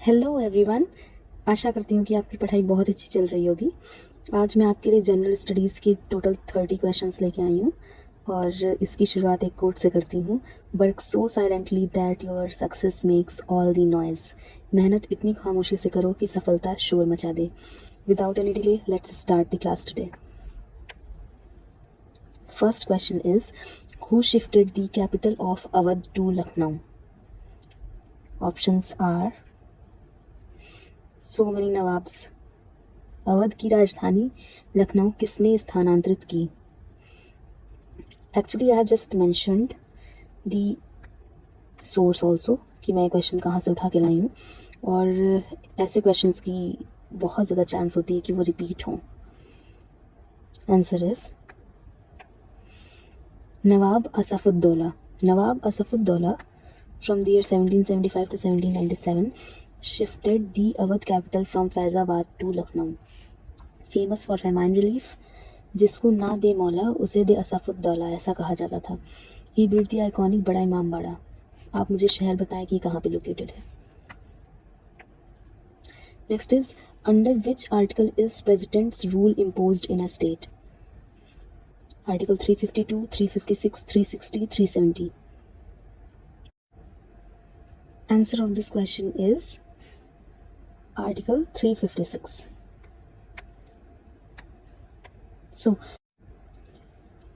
Hello everyone. आशा करती हूँ कि आपकी पढ़ाई बहुत अच्छी चल रही होगी। आज मैं आपके लिए जनरल स्टडीज़ की टोटल 30 क्वेश्चंस लेके आई हूँ और इसकी शुरुआत एक कोट से करती हूँ। Work so silently that your success makes all the noise. मेहनत इतनी खामोशी से करो कि सफलता शोर मचा दे। Without any delay let's start the class today. First question is, who shifted the capital of Awadh to Lucknow? Options are so many nawabs. Awadh की राजधानी लखनऊ किसने स्थानांतरित की? Actually I have just mentioned the source also कि मैं क्वेश्चन कहाँ से उठा के लाई हूँ, और ऐसे क्वेश्चंस की बहुत ज़्यादा चांस होती है कि वो रिपीट हों। Answer is Nawab Asafuddaula. Nawab Asafuddaula from the year 1775 to 1797 shifted the Awadh capital from Faizabad to Lucknow. Famous for famine relief, जिसको ना दे मौला उसे दे असफुद्दौला, ऐसा कहा जाता था। ही बिल्ट द आइकॉनिक बड़ा इमाम बाड़ा। आप मुझे शहर बताएं कि कहाँ पे लोकेटेड है। Next is, under which article is presidents rule imposed in a state? Article 352, 356, 360, 370। Answer of this question is Article 356. So,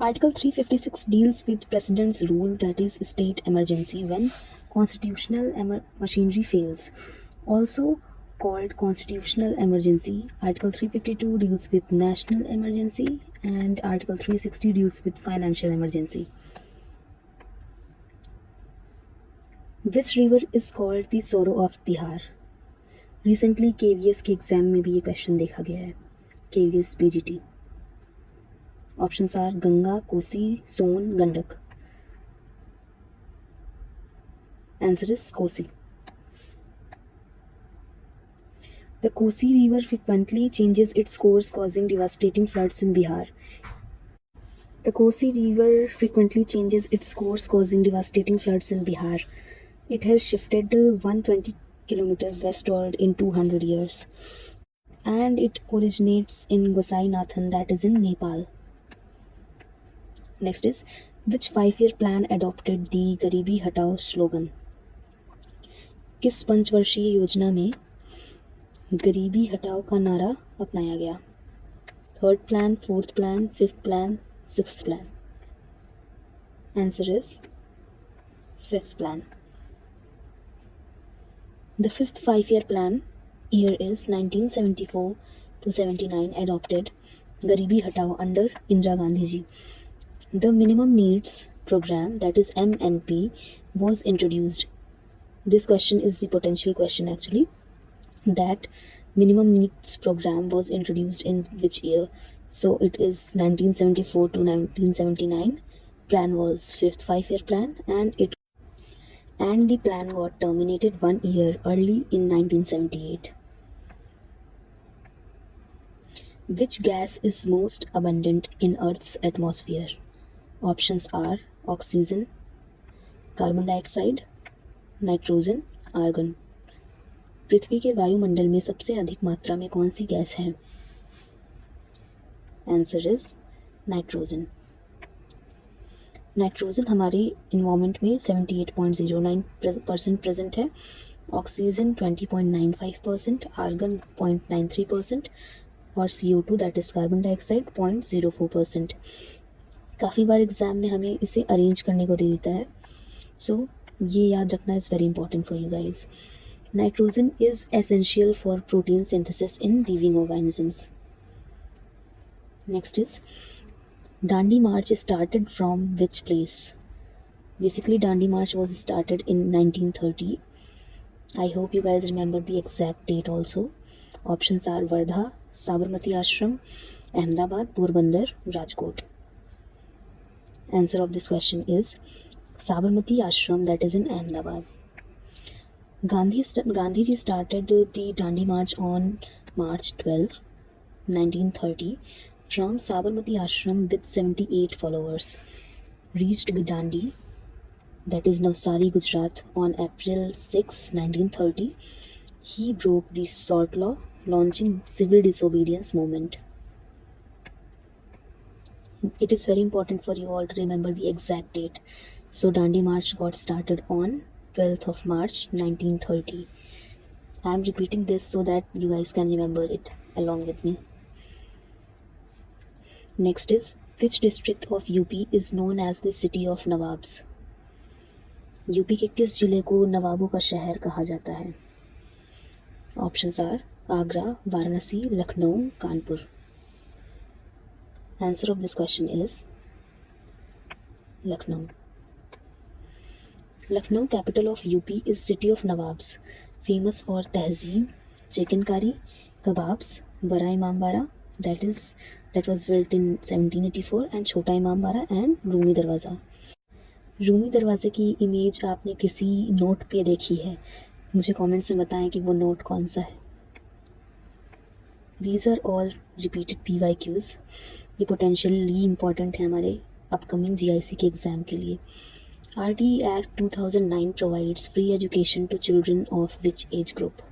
Article 356 deals with President's rule, that is state emergency, when constitutional machinery fails. Also called constitutional emergency. Article 352 deals with national emergency and Article 360 deals with financial emergency. Which river is called the sorrow of Bihar? Recently KVS के exam में भी ये question देखा गया है, KVS PGT. Options are Ganga, Kosi, Son, Gandak. Answer is Kosi. The Kosi River frequently changes its course, causing devastating floods in Bihar. The Kosi River frequently changes its course, causing devastating floods in Bihar. It has shifted 120 km westward in 200 years. And it originates in Gosai-Nathan, that is in Nepal. Next is, which 5-year plan adopted the गरीबी हटाओ slogan? किस पंचवर्षीय योजना में गरीबी हटाओ का नारा अपनाया गया? 3rd plan, 4th plan, 5th plan, 6th plan. Answer is 5th plan. The 5th 5-year plan year is 1974 to 79, adopted गरीबी हटाओ under Indira Gandhi ji. The minimum needs program, that is MNP, was introduced. This question is the potential question actually. That minimum needs program was introduced in which year? So it is 1974 to 1979. Plan was 5th 5-year plan, and the plan got terminated 1 year early in 1978. Which gas is most abundant in Earth's atmosphere? Options are oxygen, carbon dioxide, nitrogen, argon. पृथ्वी के वायुमंडल में सबसे अधिक मात्रा में कौन सी गैस है? Answer is nitrogen. नाइट्रोजन हमारे इन्वायरमेंट में 78.09% प्रेजेंट है, ऑक्सीजन 20.95%, आर्गन 0.93% और CO2 that is carbon dioxide 0.04%. काफ़ी बार एग्जाम में हमें इसे अरेंज करने को दे देता है, सो ये याद रखना is very important for you guys. Nitrogen is essential for protein synthesis in living organisms. Next is, Dandi March started from which place? Basically Dandi March was started in 1930. I hope you guys remember the exact date also. Options are Wardha, Sabarmati Ashram, Ahmedabad, Porbandar, Rajkot. Answer of this question is Sabarmati Ashram, that is in Ahmedabad. Gandhiji started the Dandi March on March 12, 1930 from Sabarmati Ashram with 78 followers. Reached Dandi, that is Navsari, Gujarat on April 6, 1930. He broke the salt law, launching civil disobedience movement. It is very important for you all to remember the exact date. So Dandi March got started on 12th of March 1930. I am repeating this so that you guys can remember it along with me. Next is, which district of UP is known as the city of Nawabs? UP के किस जिले को नवाबों का शहर कहा जाता है? Options are Agra, Varanasi, Lucknow, Kanpur. Answer of this question is Lucknow. Lucknow, capital of UP, is city of Nawabs, famous for tehzeeb, chicken curry, kebabs, Bara Imam Bara, that was built in 1784, and Chota Imam Bara and Rumi Darwaza. Rumi दरवाजे की image आपने किसी note पे देखी है? मुझे comments में बताएं कि वो नोट कौन सा है. These are all repeated PYQs. ये पोटेंशियली इम्पॉर्टेंट है हमारे अपकमिंग GIC के एग्ज़ाम के लिए. RTE Act 2009 provides free education to children of which age group?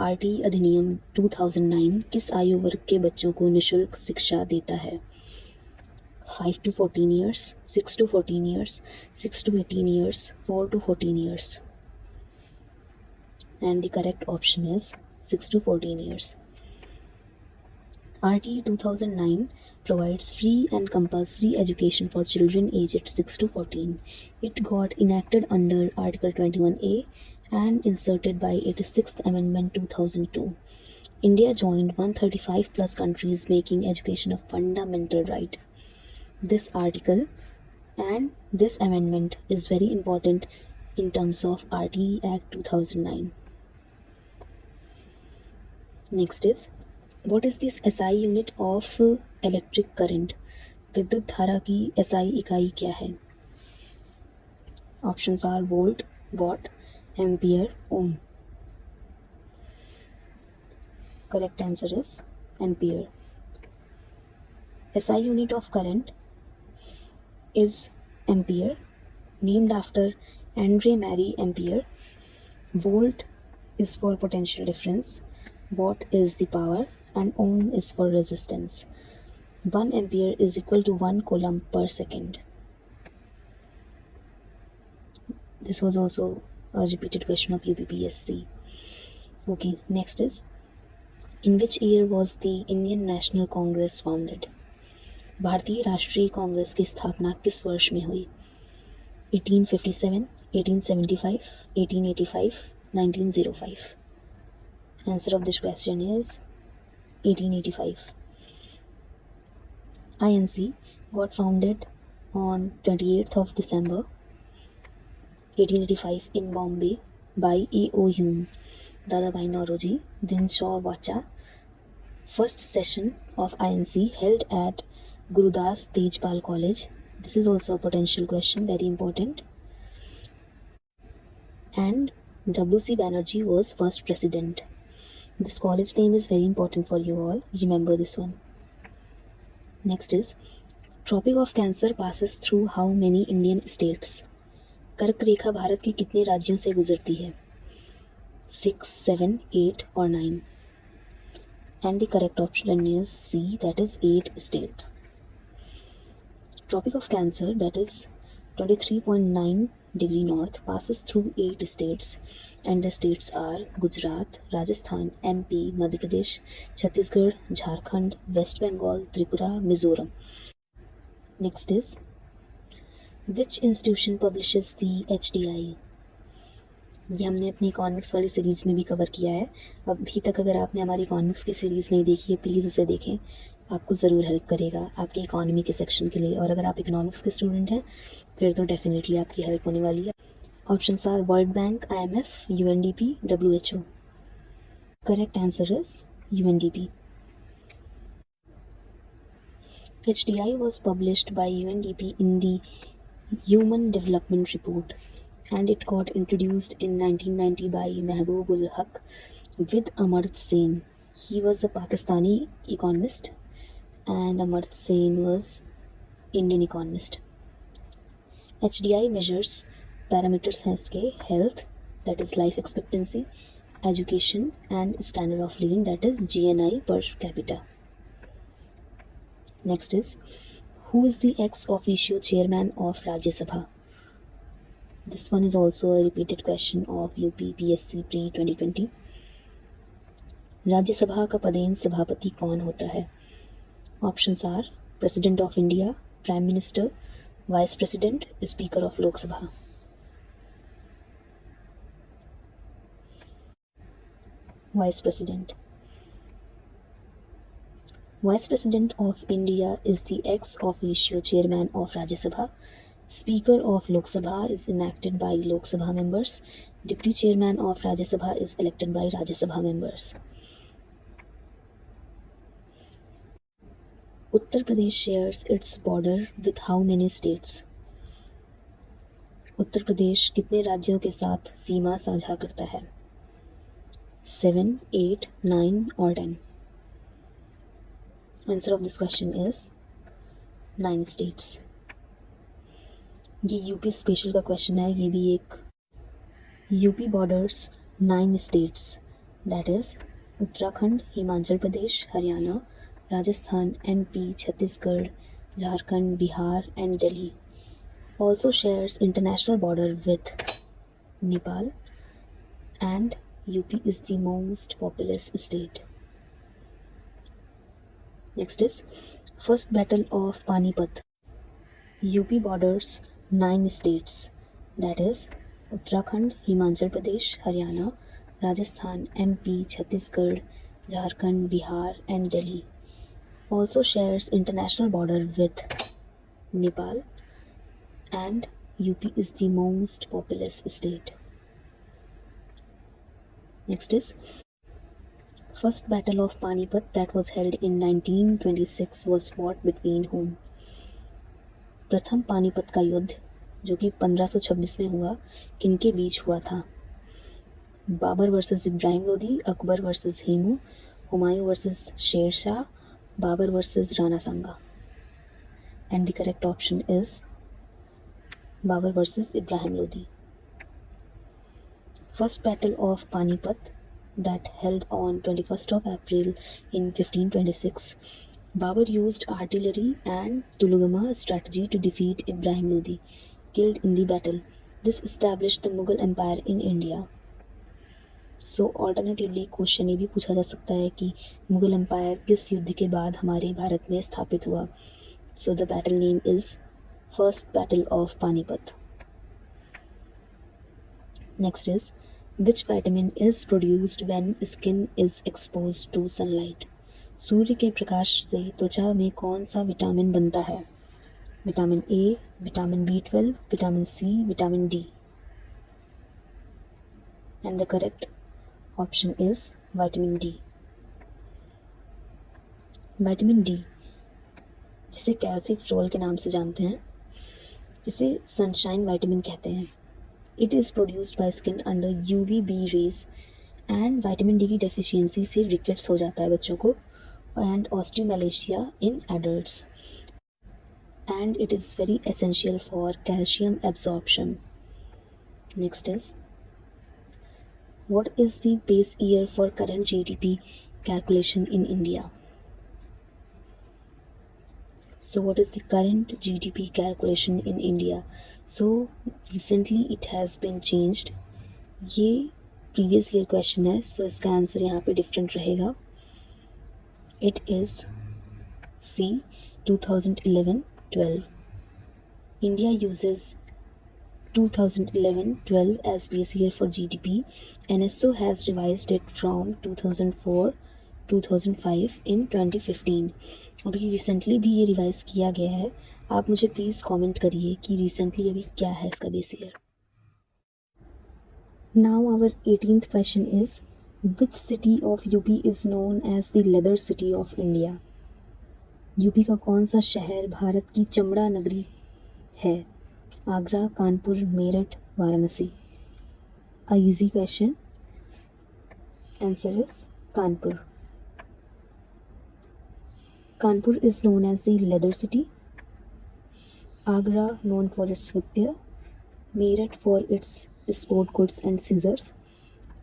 RTE अधिनियम 2009 किस आयु वर्ग के बच्चों को निःशुल्क शिक्षा देता है? 5 to 14 years, 6 to 14 years, 6 to 18 years, 4 to 14 years. And the correct option is 6 to 14 years. RTE 2009 provides free and compulsory education for children aged 6 to 14. It got enacted under Article 21A and inserted by 86th Amendment 2002. India joined 135 plus countries making education a fundamental right. This article and this amendment is very important in terms of RTE Act 2009. Next is, what is this SI unit of electric current? विद्युत धारा की SI इकाई क्या है? Options are volt, watt, ampere, ohm. Correct answer is ampere. SI unit of current is ampere, named after Andre Marie Ampere. Volt is for potential difference, watt is the power, and ohm is for resistance. 1 ampere is equal to 1 coulomb per second. This was also a repeated question of UPPSC. Okay, next is, in which year was the Indian National Congress founded? भारतीय राष्ट्रीय कांग्रेस की स्थापना किस वर्ष में हुई? 1857, 1875, 1885, 1905. Answer of this question is 1885. INC got founded on 28th of December 1885 in Bombay by A.O. Hume, Dadabhai Naoroji, Dinshaw Wacha. First session of INC held at Gurudas Tejpal College. This is also a potential question, very important. And W.C. Banerjee was first president. This college name is very important for you all. Remember this one. Next is, Tropic of Cancer passes through how many Indian states? कर्क रेखा भारत के कितने राज्यों से गुजरती है? 6, 7, 8 or 9. And the correct option is C, that is 8 states. Tropic of Cancer, that is 23.9 degree north, passes through 8 states, and the states are Gujarat, Rajasthan, MP, Madhya Pradesh, Chhattisgarh, Jharkhand, West Bengal, Tripura, Mizoram. Next is, which institution publishes the HDI? ये हमने अपनी economics वाली series में भी cover किया है. अभी तक अगर आपने हमारी इकोनॉमिक्स की सीरीज़ नहीं देखी है, प्लीज़ उसे देखें, आपको ज़रूर हेल्प करेगा आपके इकोनॉमी के सेक्शन के लिए. और अगर आप इकोनॉमिक्स के स्टूडेंट हैं फिर तो डेफिनेटली आपकी हेल्प होने वाली है. Options are world bank, IMF, UNDP, WHO. Correct answer is UNDP. HDI was published by UNDP in the Human Development Report, and it got introduced in 1990 by Mehboob ul Haq with Amartya Sen. He was a Pakistani economist and Amartya Sen was Indian economist. HDI measures parameters हैं इसके health, that is life expectancy, education and standard of living, that is GNI per capita. Next is, who is the ex officio chairman of Rajya Sabha? This one is also a repeated question of UP PSC pre 2020. Rajya Sabha का पदेन सभापति कौन होता है? Options are president of India, prime minister, vice president, speaker of Lok Sabha. Vice president. Vice President of India is the ex officio chairman of Rajya Sabha. Speaker of Lok Sabha is enacted by Lok Sabha members. Deputy Chairman of Rajya Sabha is elected by Rajya Sabha members. Uttar Pradesh shares its border with how many states? Uttar Pradesh कितने राज्यों के साथ सीमा साझा करता है? 7, 8, 9 or 10. Answer of this question is 9 states. ये UP special का question है. ये भी एक UP borders 9 states, that is Uttarakhand, Himachal Pradesh, Haryana, Rajasthan, MP, Chhattisgarh, Jharkhand, Bihar and Delhi. Also shares international border with Nepal, and UP is the most populous state. Next is First Battle of Panipat. UP borders 9 states, that is Uttarakhand, Himachal Pradesh, Haryana, Rajasthan, MP, Chhattisgarh, Jharkhand, Bihar and Delhi. Also shares international border with Nepal, and UP is the most populous state. Next is First Battle of Panipat that was held in 1926 was fought between whom? प्रथम पानीपत का युद्ध जो कि 1526 में हुआ, किनके बीच हुआ था? Babur versus Ibrahim Lodi, Akbar versus Hemu, Humayun versus Sher Shah, Babur versus Rana Sanga. And the correct option is Babur versus Ibrahim Lodi. First Battle of Panipat that held on 21st of April in 1526. Babur used artillery and Tulugama strategy to defeat Ibrahim Lodi, killed in the battle. This established the Mughal Empire in India. So alternatively question ये भी पूछा जा सकता है कि Mughal empire किस युद्ध के बाद हमारे भारत में स्थापित हुआ. So the battle name is First Battle of Panipat. Next is, which vitamin is produced when skin is exposed to sunlight? सूर्य के प्रकाश से त्वचा में कौन सा विटामिन बनता है? Vitamin A, vitamin B12, vitamin C, vitamin D. And the correct option is vitamin D. Vitamin D, जिसे calciferol के नाम से जानते हैं, इसे सनशाइन विटामिन कहते हैं. It is produced by skin under UVB rays, and vitamin D की deficiency से rickets हो जाता है बच्चों को, and osteomalacia in adults, and it is very essential for calcium absorption. Next is, what is the base year for current GDP calculation in India? So what is the current GDP calculation in India? So recently it has been changed. ये previous year question है, so इसका answer यहाँ पे different रहेगा. It is C, 2011-12. India uses 2011-12 as base year for GDP. NSO has revised it from 2004-2005 in 2015. अभी recently भी ये revise किया गया है. आप मुझे प्लीज़ कमेंट करिए कि रिसेंटली अभी क्या है इसका base year. Now our 18th question is, which city of UP is known as the leather city of India? UP का कौन सा शहर भारत की चमड़ा नगरी है? Agra, Kanpur, Meerut, Varanasi. A easy question. Answer is Kanpur. Kanpur is known as the leather city. Agra known for its footwear. Meerut for its sport goods and scissors.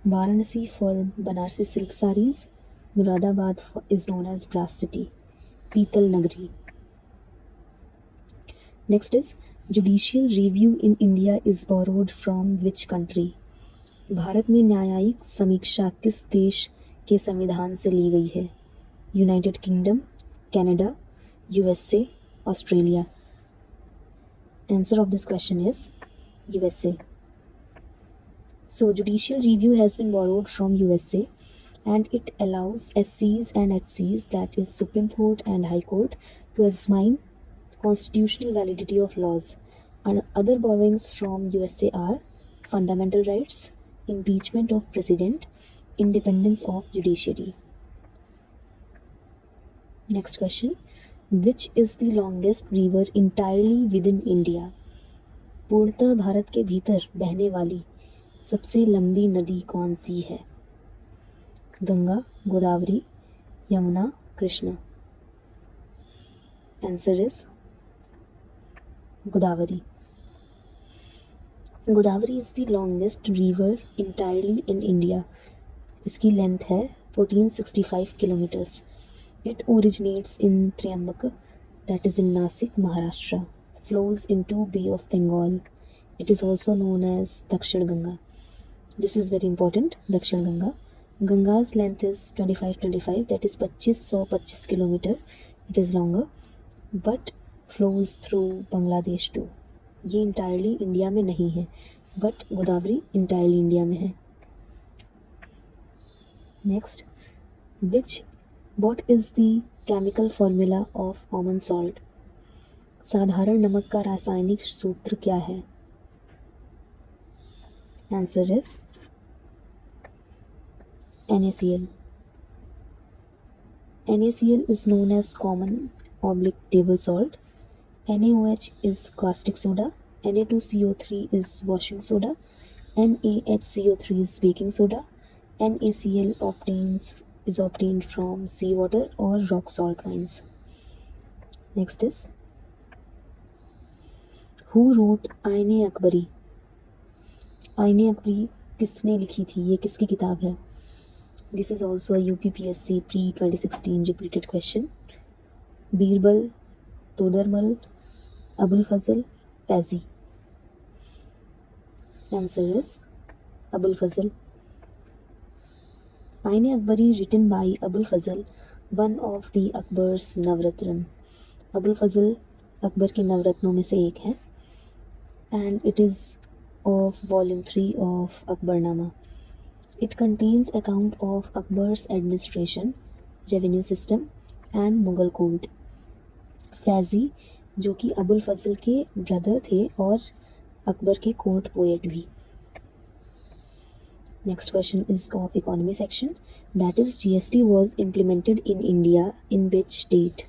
Varanasi for Banarsi silk sarees. Muradabad is known as Brass City. Pital Nagari. Next is judicial review in India is borrowed from which country? Bharat में न्यायिक समीक्षा किस देश के संविधान से ली गई है? United kingdom, Canada, USA, Australia. Answer of this question is USA. So judicial review has been borrowed from USA and it allows SCs and HCs, that is Supreme Court and High Court, to examine constitutional validity of laws. And other borrowings from USA are fundamental rights, impeachment of president, independence of judiciary. Next question. Which is the longest river entirely within India? पूर्णतः भारत के भीतर बहने वाली सबसे लंबी नदी कौन सी है? Ganga, Godavari, Yamuna, Krishna. Answer is Godavari. Godavari is the longest river entirely in India. इसकी लेंथ है 1465 kilometers. It originates in Triambak, that is in Nasik, Maharashtra. Flows into Bay of Bengal. It is also known as Dakshin Ganga. This is very important, Dakshin Ganga. Ganga's length is 2525, that is 2525 kilometer. It is longer, but flows through Bangladesh too. ये entirely India में नहीं है, but Godavari entirely India में है. Next, what is the chemical formula of common salt? साधारण नमक का रासायनिक सूत्र क्या है? Answer is NaCl. NaCl is known as common table salt. NaOH is caustic soda. Na2CO3 is washing soda. NaHCO3 is baking soda. NaCl is obtained from seawater or rock salt mines. Next is, who wrote Ain-e-Akbari? Ain-e-Akbari किसने लिखी थी? ये किसकी किताब है? This is also a UPPSC pre-2016 repeated question. Birbal, तोदरमल, Abul Fazl, Pazi. Answer is Abul Fazl. Ain-e-Akbari written by Abul Fazl, one of the Akbar's Navratna. Abul Fazl Akbar के नवरत्नों में से एक है, and it is of volume 3 of Akbarnama. It contains account of Akbar's administration, revenue system and Mughal code. Faizi, जो कि अबुल फजल के brother थे और अकबर के कोर्ट पोएट भी. Next question is of economy section, that is GST was implemented in India in which date?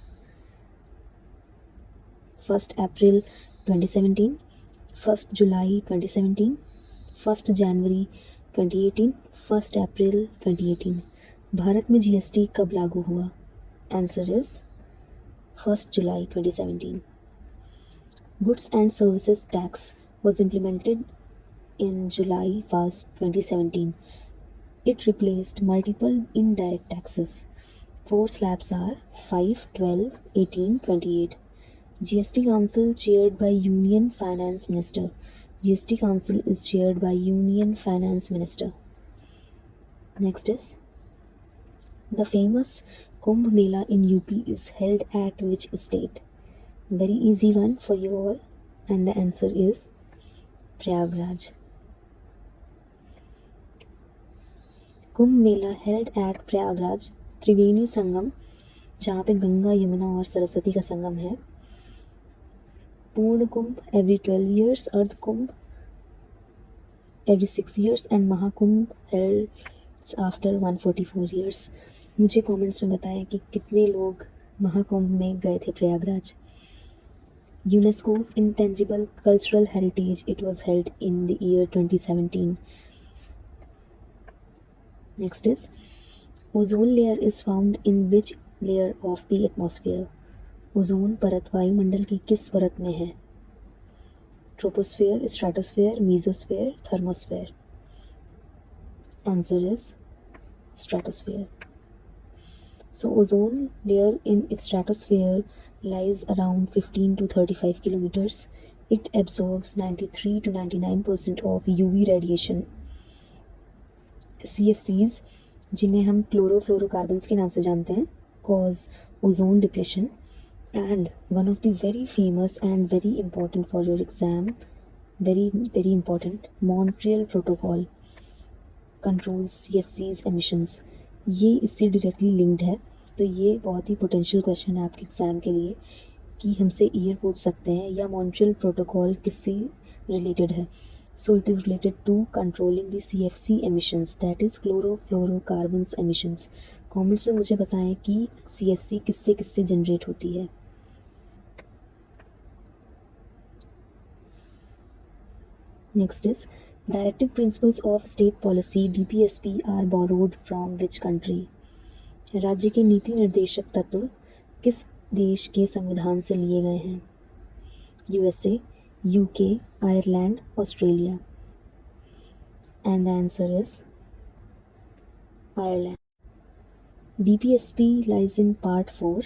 1st April 2017, 1st July 2017, 1st January 2018, 1st April 2018. Bharat में GST कब लागू हुआ? Answer is 1st July 2017. Goods and Services Tax was implemented in July 1st, 2017. It replaced multiple indirect taxes. 4 slabs are 5, 12, 18, 28. GST Council chaired by Union Finance Minister. GST Council is chaired by Union Finance Minister. Next is, the famous Kumbh Mela in UP is held at which state? Very easy one for you all, and the answer is Prayagraj. Kumbh Mela held at Prayagraj, Triveni Sangam, जहाँ पे गंगा, यमुना और सरस्वती का संगम है. पूर्ण कुंभ every 12 years, अर्ध कुंभ every 6 years and Mahakumbh held after 144 years. मुझे comments में बताएं कि कितने लोग महाकुंभ में गए थे Prayagraj. UNESCO's Intangible Cultural Heritage, it was held in the year 2017. Next is, ozone layer is found in which layer of the atmosphere? Ozone परत वायुमंडल की किस परत में है? Troposphere, stratosphere, mesosphere, thermosphere. Answer is stratosphere. So ozone layer in its stratosphere lies around 15 to 35 kilometers. It absorbs 93 to 99% of UV radiation. CFCs, जिन्हें हम chlorofluorocarbons के नाम से जानते हैं, cause ozone depletion. And one of the very famous and very important for your exam, very very important, Montreal Protocol controls CFCs emissions. ये इससे directly linked है, तो ये बहुत ही पोटेंशियल क्वेश्चन है आपके एग्ज़ाम के लिए कि हमसे ईयर पूछ सकते हैं या मॉन्ट्रियल प्रोटोकॉल किससे रिलेटेड है. So it is related to controlling the CFC emissions, that is chlorofluorocarbons emissions. Comments में मुझे बताएं कि CFC किससे किससे जनरेट होती है. Next is directive principles of state policy DPSP are borrowed from which country. राज्य के नीति निर्देशक तत्व किस देश के संविधान से लिए गए हैं. USA, UK, Ireland, Australia. And the answer is Ireland. DPSP lies in Part 4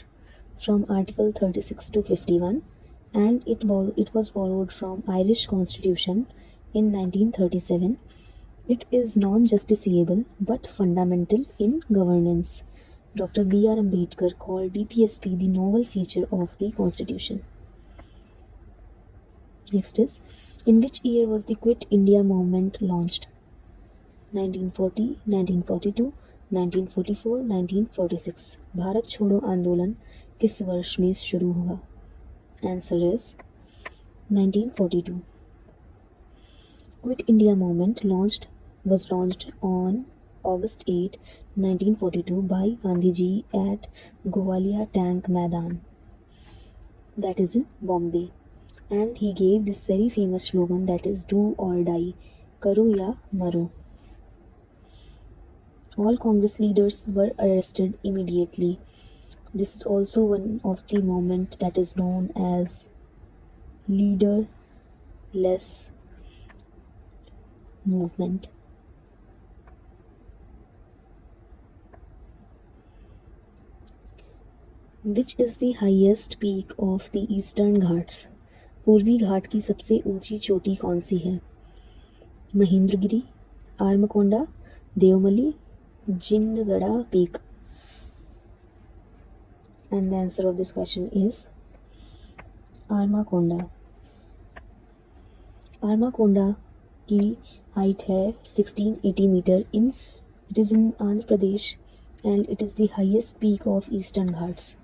from Article 36 to 51 and it was borrowed from Irish Constitution in 1937. It is non-justiciable but fundamental in governance. Dr. B.R. Ambedkar called DPSP the novel feature of the Constitution. Next is, in which year was the Quit India movement launched? 1940, 1942, 1944, 1946. Bharat छोड़ो आंदोलन किस वर्ष में शुरू हुआ? Answer is 1942. Quit India movement was launched on August 8, 1942 by Gandhi ji at Gowalia Tank Maidan, that is in Bombay, and he gave this very famous slogan, that is do or die, karo ya maro. All Congress leaders were arrested immediately. This is also one of the movement that is known as leaderless movement. Which is the highest peak of the Eastern Ghats? पूर्वी घाट की सबसे ऊंची चोटी कौन सी है? Mahendragiri, Armakonda, Deomali, Jindhagada peak. And the answer of this question is Armakonda. Armakonda की height है 1680 metre. It is in Andhra Pradesh and it is the highest peak of Eastern Ghats.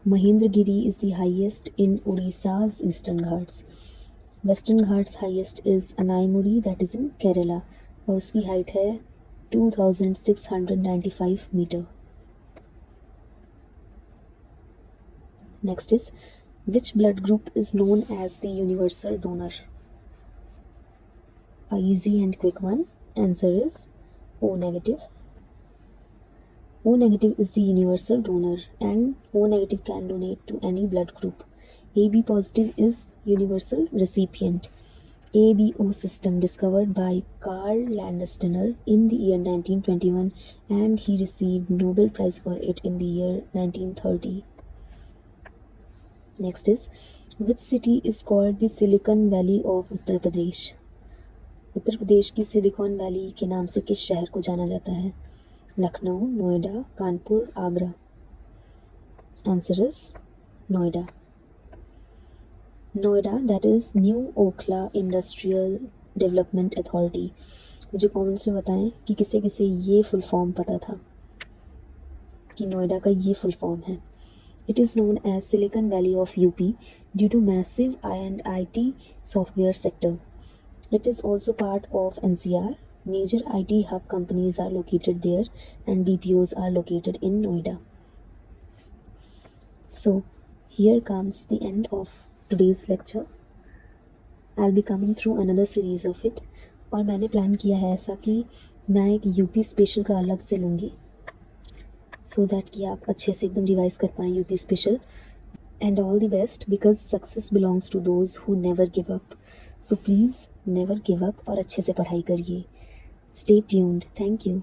Mahendragiri is the highest in Odisha's Eastern Ghats. Western Ghats highest is Anaimuri, that is in Kerala, और उसकी height है 2695 metre. Next is, which blood group is known as the universal donor? A easy and quick one. Answer is O negative. O negative is the universal donor and O negative can donate to any blood group. AB positive is universal recipient. ABO system discovered by Karl Landsteiner in the year 1921 and he received Nobel Prize for it in the year 1930. Next is, which city is called the Silicon Valley of Uttar Pradesh? Uttar Pradesh की silicon valley के नाम से किस शहर को जाना जाता है? Lucknow, Noida, Kanpur, Agra. Answer is Noida. Noida, that is new Okhla industrial development authority. मुझे कमेंट्स में बताएं कि किसे किसे ये फुल फॉर्म पता था कि नोएडा का ये फुल फॉर्म है. It is known as silicon valley of UP due to massive IT software sector. It is also part of NCR. Major IT hub companies are located there and BPOs are located in Noida. So, here comes the end of today's lecture. I'll be coming through another series of it. और मैंने plan किया है ऐसा कि मैं एक UP special का अलग से लूँगी so that कि आप अच्छे से एकदम रिवाइज कर पाएँ UP special. And all the best because success belongs to those who never give up. So please never give up और अच्छे से पढ़ाई करिए. Stay tuned. Thank you.